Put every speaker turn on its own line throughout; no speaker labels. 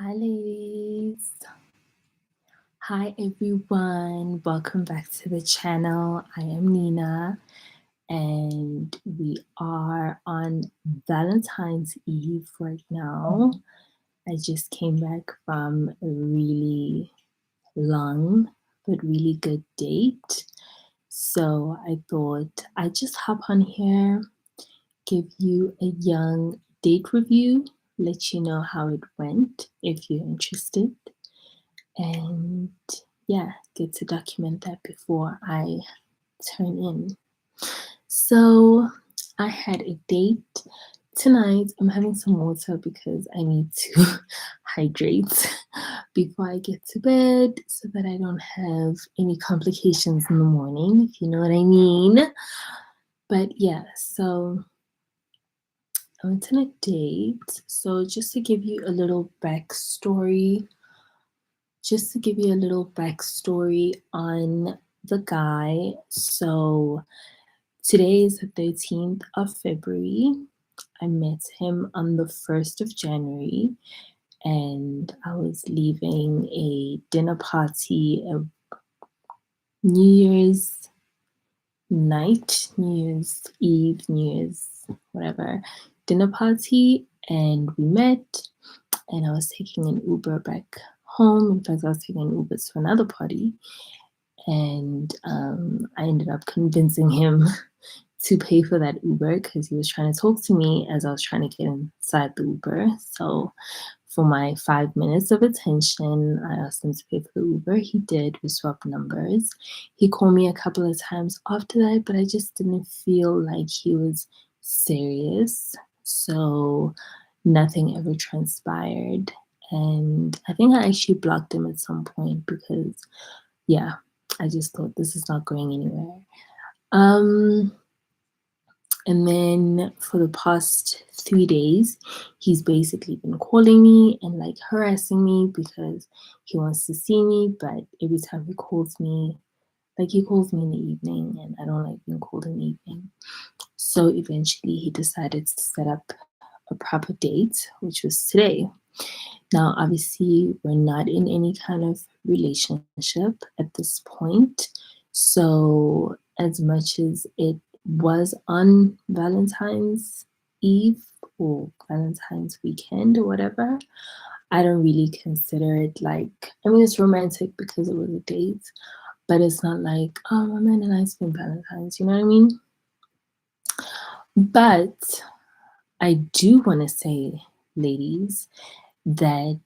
Hi, ladies. Hi, everyone. Welcome back to the channel. I am Nina, and we are on Valentine's Eve right now. I just came back from a really long but really good date. So I thought I'd just hop on here, give you a young date review, let you know how it went if you're interested. And yeah, get to document that before I turn in. So I had a date tonight. I'm having some water because I need to hydrate before I get to bed so that I don't have any complications in the morning, if you know what I mean. But yeah, so I went on a date. So just to give you a little backstory, on the guy. So today is the 13th of February. I met him on the 1st of January, and I was leaving a dinner party, a New Year's night, New Year's Eve, New Year's whatever dinner party, and we met. And I was taking an Uber back home. In fact, I was taking an Uber to another party, and I ended up convincing him to pay for that Uber because he was trying to talk to me as I was trying to get inside the Uber. So for my 5 minutes of attention, I asked him to pay for the Uber. He did. We swapped numbers. He called me a couple of times after that, but I just didn't feel like he was serious. So nothing ever transpired. And I think I actually blocked him at some point because, yeah, I just thought this is not going anywhere. And then for the past 3 days, he's basically been calling me and like harassing me because he wants to see me. But every time he calls me, like he calls me in the evening, and I don't like being called in the evening. So eventually he decided to set up a proper date, which was today. Now, obviously, we're not in any kind of relationship at this point. So, as much as it was on Valentine's Eve or Valentine's weekend or whatever, I don't really consider it like, I mean, it's romantic because it was a date, but it's not like, oh, my man and I spent Valentine's, you know what I mean? But I do want to say, ladies, that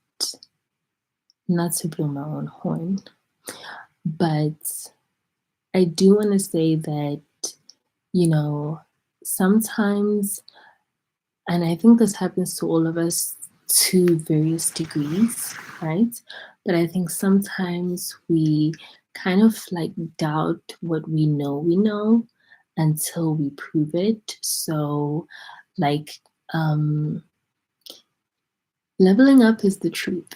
not to blow my own horn, but I do want to say that, sometimes, and I think this happens to all of us to various degrees, right? But I think sometimes we kind of like doubt what we know until we prove it. So, like, um, leveling up is the truth.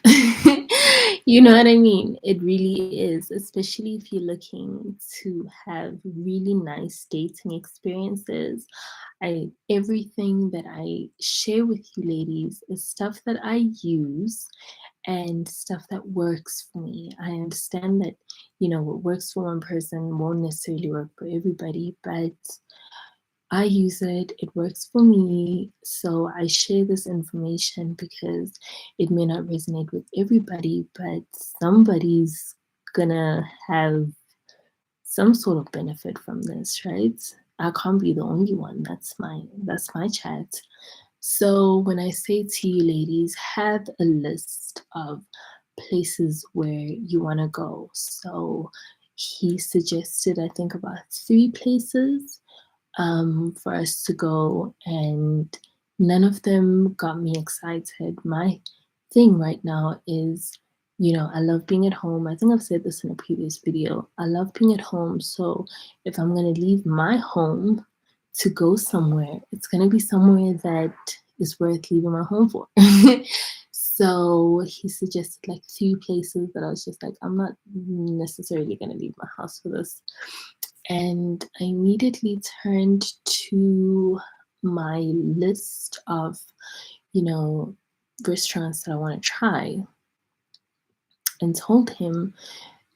You know what I mean? It really is, especially if you're looking to have really nice dating experiences. Everything that I share with you ladies is stuff that I use and stuff that works for me. I understand that, what works for one person won't necessarily work for everybody, but I use it, it works for me. So I share this information because it may not resonate with everybody, but somebody's gonna have some sort of benefit from this, right? I can't be the only one. That's my chat. So when I say to you ladies, have a list of places where you want to go. So he suggested, I think, about 3 places for us to go, and none of them got me excited. My thing right now is, I love being at home. I think I've said this in a previous video. I love being at home. So if I'm going to leave my home to go somewhere, it's going to be somewhere that is worth leaving my home for. So he suggested like 3 places that I was just like, I'm not necessarily going to leave my house for this. And I immediately turned to my list of, you know, restaurants that I want to try, and told him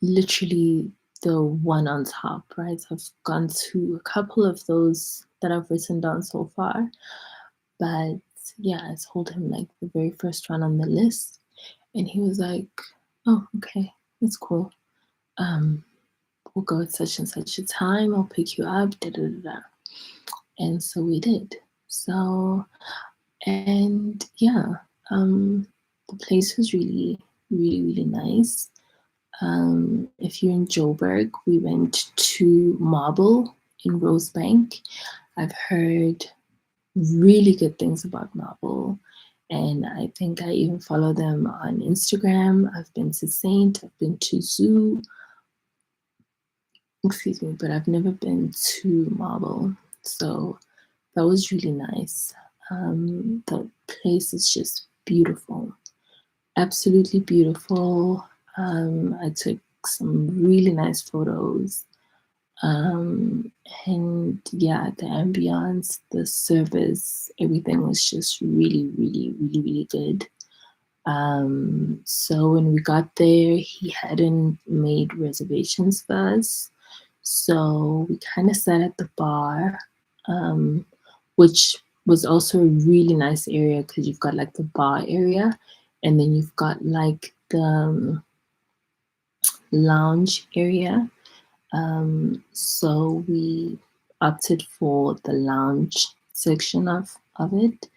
literally the one on top, right? So I've gone to a couple of those that I've written down so far, but yeah, I told him like the very first one on the list, and he was like, "Oh, okay, that's cool. Um, we'll go at such and such a time. I'll pick you up." Da da da. Da. And so we did. So and yeah, um, the place was really, really, really nice. If you're in Joburg, we went to Marble in Rosebank. I've heard really good things about Marble, and I think I even follow them on Instagram. I've been to Saint, I've been to Zoo, excuse me, but I've never been to Marble. So that was really nice. The place is just beautiful, absolutely beautiful. I took some really nice photos. Um, and yeah, the ambience, the service, everything was just really, really, really, really good. So when we got there, he hadn't made reservations for us. So we kind of sat at the bar, um, which was also a really nice area because you've got like the bar area, and then you've got like the lounge area. So we opted for the lounge section of it.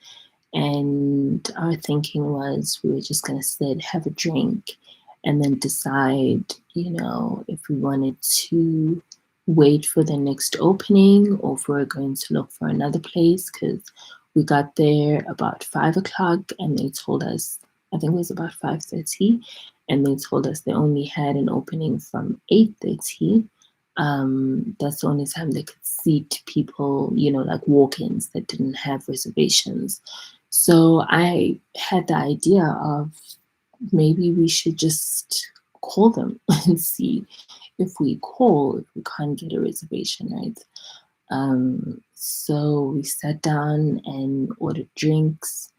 And our thinking was we were just going to sit, have a drink, and then decide, if we wanted to wait for the next opening or if we are going to look for another place. Because we got there about 5 o'clock and they told us, I think it was about 5:30, and they told us they only had an opening from 8:30. That's the only time they could seat people, like walk-ins that didn't have reservations. So I had the idea of maybe we should just call them and see if we call, if we can't get a reservation, right? So we sat down and ordered drinks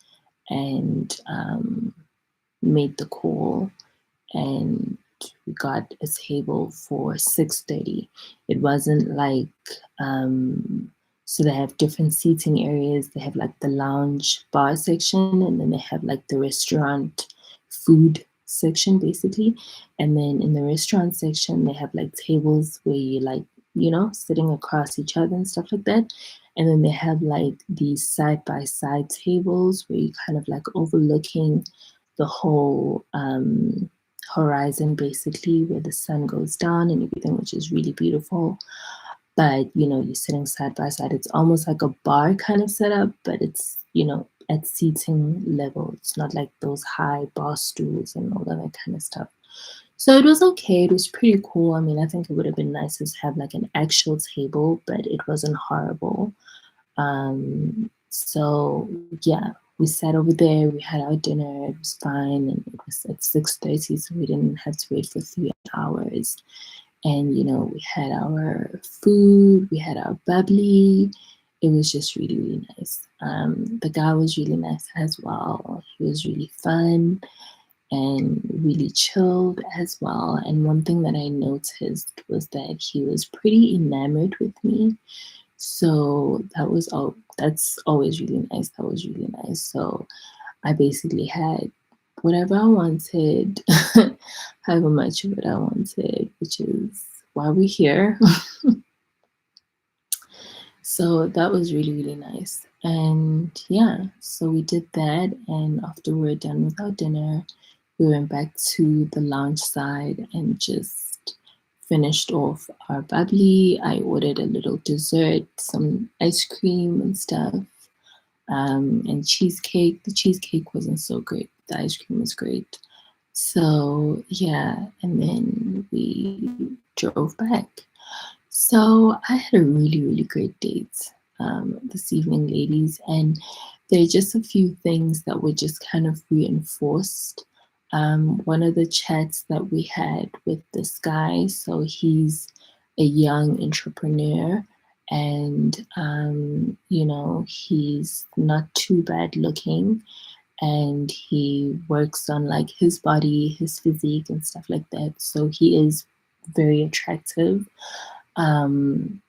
and made the call, and we got a table for 6:30. It wasn't like so they have different seating areas. They have like the lounge bar section, and then they have like the restaurant food section basically. And then in the restaurant section, they have like tables where you like, sitting across each other and stuff like that. And then they have like these side by side tables where you kind of like overlooking the whole horizon basically, where the sun goes down and everything, which is really beautiful. But you're sitting side by side. It's almost like a bar kind of setup, but it's at seating level. It's not like those high bar stools and all of that kind of stuff. So it was okay. It was pretty cool. I mean, I think it would have been nice to have like an actual table, but it wasn't horrible. So yeah, we sat over there, we had our dinner, it was fine, and it was at 6:30, so we didn't have to wait for 3 hours. And we had our food, we had our bubbly. It was just really, really nice. The guy was really nice as well. He was really fun and really chilled as well. And one thing that I noticed was that he was pretty enamored with me. So that's always really nice. That was really nice. So I basically had whatever I wanted, however much of it I wanted, which is why we're here. So that was really, really nice. And yeah, so we did that. And after we were done with our dinner, we went back to the lounge side and just finished off our bubbly. I ordered a little dessert, some ice cream and stuff, and cheesecake. The cheesecake wasn't so great. The ice cream was great. So yeah, and then we drove back. So I had a really, really great date this evening, ladies, and there are just a few things that were just kind of reinforced. One of the chats that we had with this guy, so he's a young entrepreneur, and he's not too bad looking, and he works on like his body, his physique, and stuff like that. So he is very attractive. Um,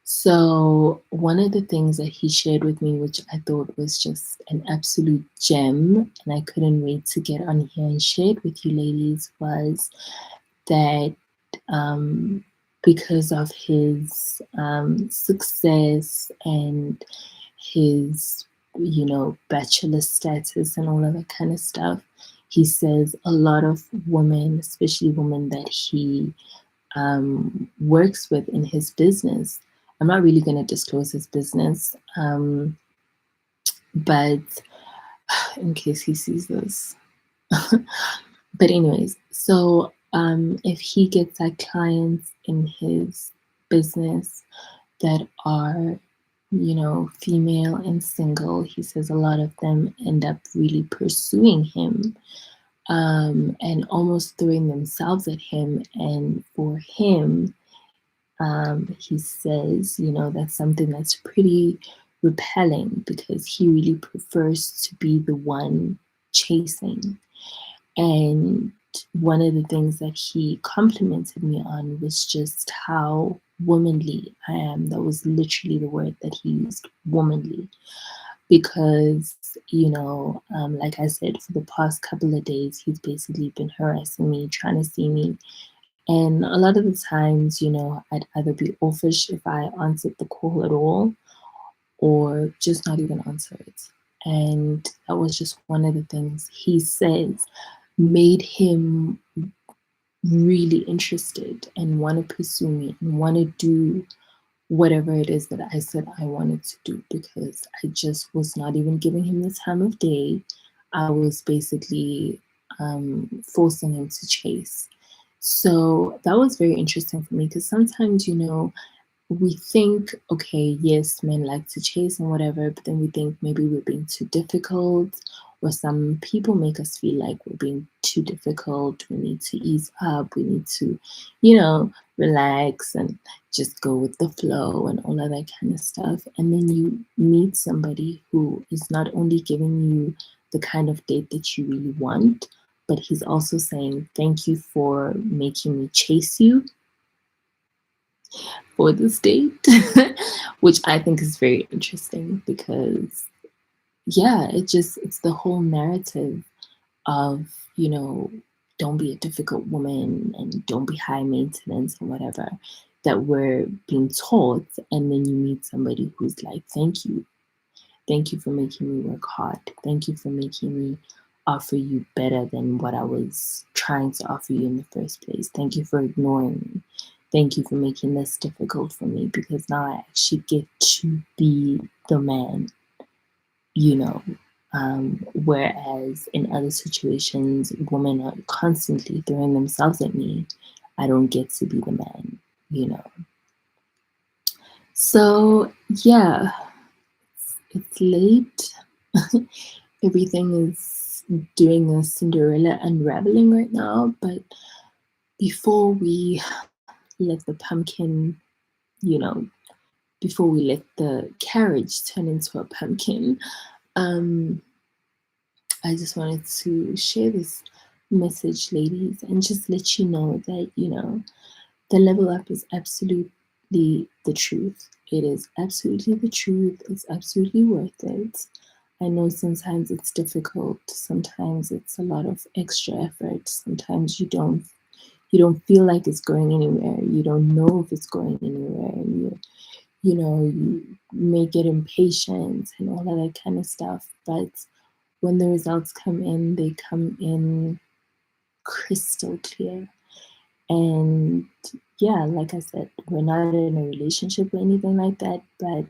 so one of the things that he shared with me, which I thought was just an absolute gem, and I couldn't wait to get on here and share it with you ladies, was that um, because of his success and his, bachelor status and all of that kind of stuff, he says a lot of women, especially women that he works with in his business. I'm not really going to disclose his business, but in case he sees this. But anyways, so if he gets like clients in his business that are, female and single, he says a lot of them end up really pursuing him, and almost throwing themselves at him. And for him, he says, that's something that's pretty repelling because he really prefers to be the one chasing. And one of the things that he complimented me on was just how womanly I am. That was literally the word that he used, womanly. Because, like I said, for the past couple of days, he's basically been harassing me, trying to see me. And a lot of the times, I'd either be offish if I answered the call at all, or just not even answer it. And that was just one of the things he says made him really interested and want to pursue me and want to do whatever it is that I said I wanted to do, because I just was not even giving him the time of day. I was basically forcing him to chase. So that was very interesting for me because sometimes, we think, okay, yes, men like to chase and whatever, but then we think maybe we're being too difficult, or some people make us feel like we're being too difficult. We need to ease up, we need to, relax and just go with the flow and all of that kind of stuff. And then you meet somebody who is not only giving you the kind of date that you really want, but he's also saying, thank you for making me chase you for this date, which I think is very interesting because, yeah, it's the whole narrative of, don't be a difficult woman and don't be high maintenance and whatever that we're being taught. And then you meet somebody who's like, thank you. Thank you for making me work hard. Thank you for making me offer you better than what I was trying to offer you in the first place. Thank you for ignoring me. Thank you for making this difficult for me because now I actually get to be the man, you know. Whereas in other situations, women are constantly throwing themselves at me. I don't get to be the man. So, yeah, it's late. Everything is doing a Cinderella unraveling right now, but before we let the pumpkin, you know, before we let the carriage turn into a pumpkin, um, I just wanted to share this message, ladies, and just let you know that, the level up is absolutely the truth. It is absolutely the truth. It's absolutely worth it. I know sometimes it's difficult. Sometimes it's a lot of extra effort. Sometimes you don't feel like it's going anywhere. You don't know if it's going anywhere. And you may get impatient and all of that kind of stuff. But when the results come in, they come in crystal clear. And yeah, like I said, we're not in a relationship or anything like that, but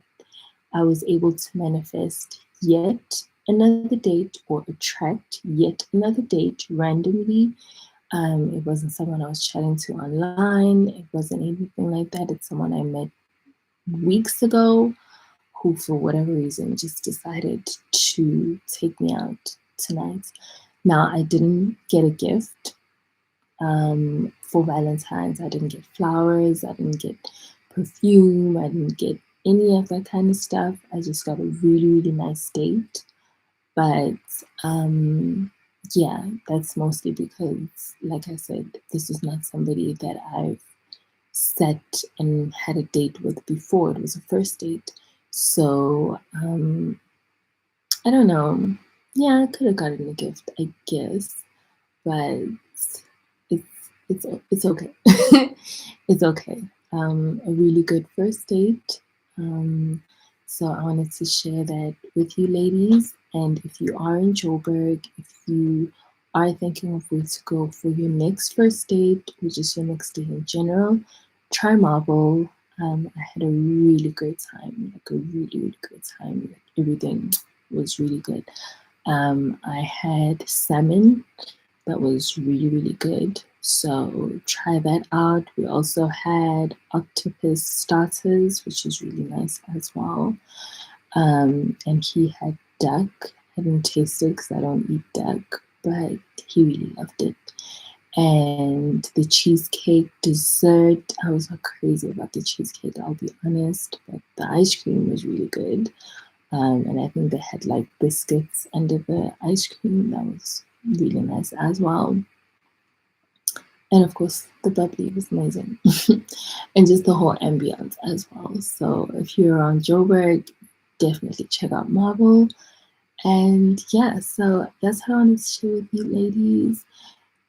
I was able to manifest yet another date or attract yet another date randomly. It wasn't someone I was chatting to online. It wasn't anything like that. It's someone I met weeks ago who, for whatever reason, just decided to take me out tonight. Now, I didn't get a gift for Valentine's. I didn't get flowers. I didn't get perfume. I didn't get any of that kind of stuff. I just got a really, really nice date. But yeah, that's mostly because, like I said, this is not somebody that I've set and had a date with before. It was a first date. So I don't know. Yeah, I could have gotten a gift, I guess, but it's it's okay. It's okay. A really good first date. Um, so I wanted to share that with you ladies. And if you are in Joburg, if you are thinking of where to go for your next first date, which is your next date in general, try Marble. I had a really great time, like a really, really great time. Like everything was really good. I had salmon that was really, really good. So try that out. We also had octopus starters, which is really nice as well. And he had duck. I didn't taste it because I don't eat duck, but he really loved it. And the cheesecake dessert, I was not crazy about the cheesecake, I'll be honest, but the ice cream was really good. And I think they had like biscuits under the ice cream. That was really nice as well. And of course, the bubbly was amazing. And just the whole ambience as well. So if you're around Joburg, definitely check out Marble. And yeah, so that's how I wanted to share with you ladies.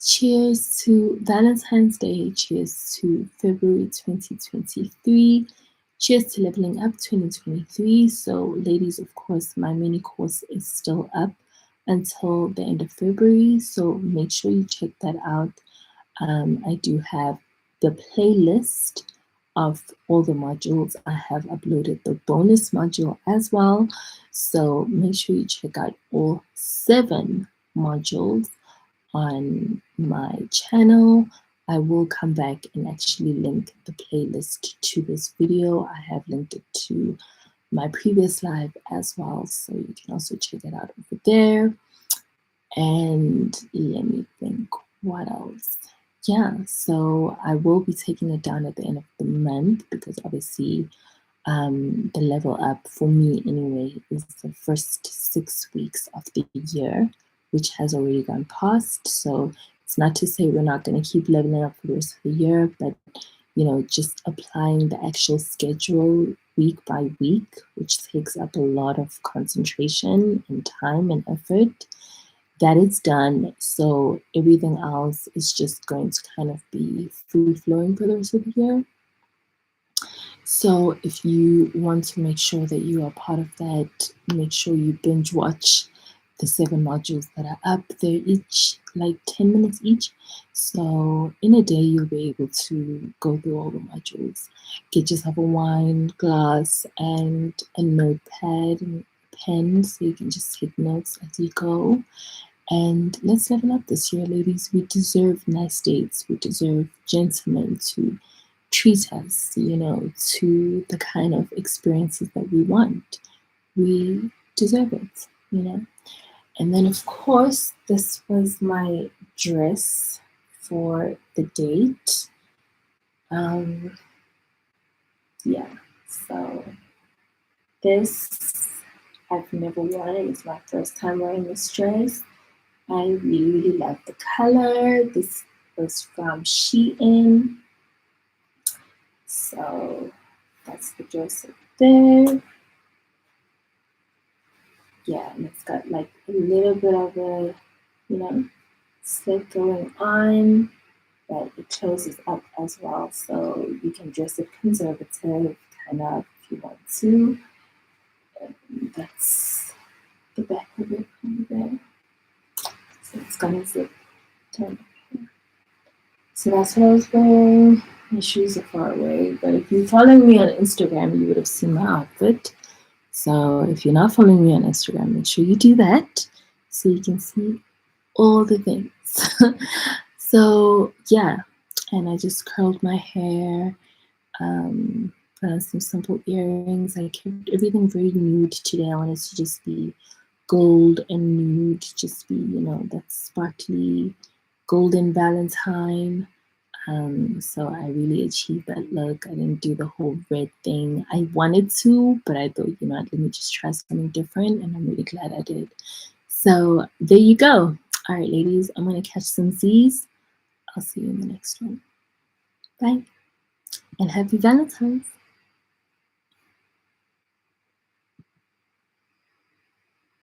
Cheers to Valentine's Day. Cheers to February 2023. Cheers to Leveling Up 2023. So, ladies, of course, my mini course is still up until the end of February. So, make sure you check that out. I do have the playlist of all the modules. I have uploaded the bonus module as well. So, make sure you check out all 7 modules on my channel. I will come back and actually link the playlist to this video. I have linked it to my previous live as well, so you can also check it out over there. And let me think, what else? Yeah, so I will be taking it down at the end of the month because obviously the level up for me anyway is the first 6 weeks of the year, which has already gone past. So it's not to say we're not going to keep leveling up for the rest of the year, but just applying the actual schedule week by week, which takes up a lot of concentration and time and effort. That is done. So everything else is just going to kind of be free flowing for the rest of the year. So if you want to make sure that you are part of that, make sure you binge watch the 7 modules that are up. They're each like 10 minutes each. So in a day, you'll be able to go through all the modules. Get yourself a wine glass and a notepad and a pen so you can just take notes as you go. And let's level up this year, ladies. We deserve nice dates. We deserve gentlemen to treat us, to the kind of experiences that we want. We deserve it. And then, of course, this was my dress for the date. Yeah, so this I've never worn it. It's my first time wearing this dress. I really, really love the color. This was from Shein. So that's the dress up there. Yeah, and it's got like a little bit of a, slit going on, but it closes up as well. So you can dress it conservative, kind of, if you want to. And that's the back of it over there. So it's gonna zip turn. So that's what I was wearing. My shoes are far away, but if you're following me on Instagram, you would have seen my outfit. So if you're not following me on Instagram, make sure you do that so you can see all the things. So yeah, and I just curled my hair, put on some simple earrings. I kept everything very nude today. I wanted to just be gold and nude, just be, that sparkly golden Valentine. So I really achieved that look. I didn't do the whole red thing. I wanted to, but I thought, let me just try something different, and I'm really glad I did. So there you go. All right, ladies, I'm going to catch some Z's. I'll see you in the next one. Bye. And happy Valentine's.